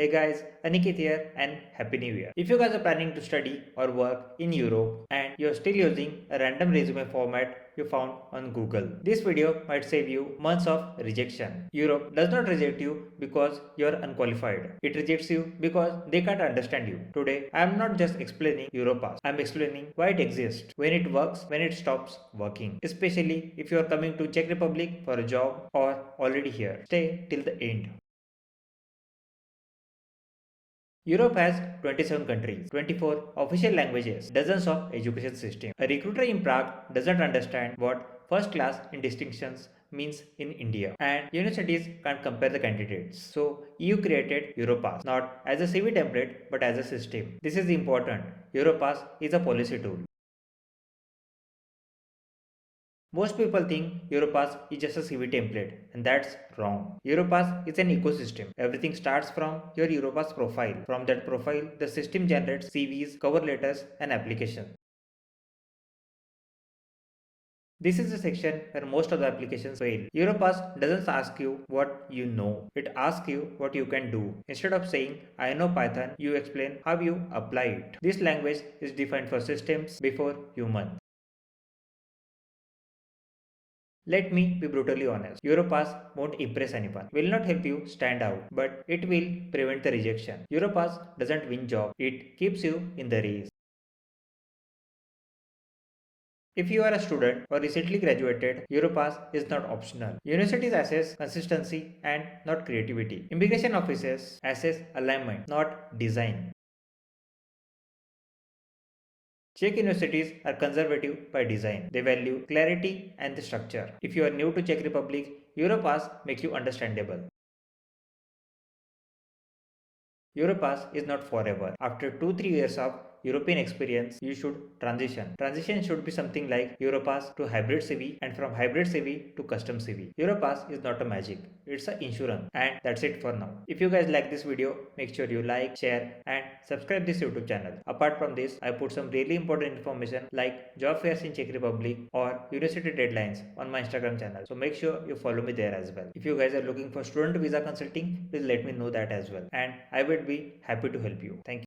Hey guys, Aniket here and Happy New Year. If you guys are planning to study or work in Europe and you're still using a random resume format you found on Google, this video might save you months of rejection. Europe does not reject you because you're unqualified. It rejects you because they can't understand you. Today, I am not just explaining Europass. I am explaining why it exists, when it works, when it stops working. Especially if you are coming to Czech Republic for a job or already here. Stay till the end. Europe has 27 countries, 24 official languages, dozens of education systems. A recruiter in Prague doesn't understand what first class in distinctions means in India, and universities can't compare the candidates. So EU created Europass not as a CV template but as a system. This is important. Europass is a policy tool. Most people think Europass is just a CV template, and that's wrong. Europass is an ecosystem. Everything starts from your Europass profile. From that profile, the system generates CVs, cover letters, and applications. This is the section where most of the applications fail. Europass doesn't ask you what you know, it asks you what you can do. Instead of saying, I know Python, you explain how you apply it. This language is defined for systems before humans. Let me be brutally honest. Europass won't impress anyone, will not help you stand out, but it will prevent the rejection. Europass doesn't win job, it keeps you in the race. If you are a student or recently graduated, Europass is not optional. Universities assess consistency and not creativity. Immigration offices assess alignment, not design. Czech universities are conservative by design. They value clarity and the structure. If you are new to Czech Republic, Europass makes you understandable. Europass is not forever. After 2-3 years of European experience, you should transition. Transition should be something like Europass to hybrid CV and from hybrid CV to custom CV. Europass is not a magic, it's an insurance. And that's it for now. If you guys like this video, make sure you like, share and subscribe this YouTube channel. Apart from this, I put some really important information like job fairs in Czech Republic or university deadlines on my Instagram channel. So make sure you follow me there as well. If you guys are looking for student visa consulting, please let me know that as well. And I would be happy to help you. Thank you.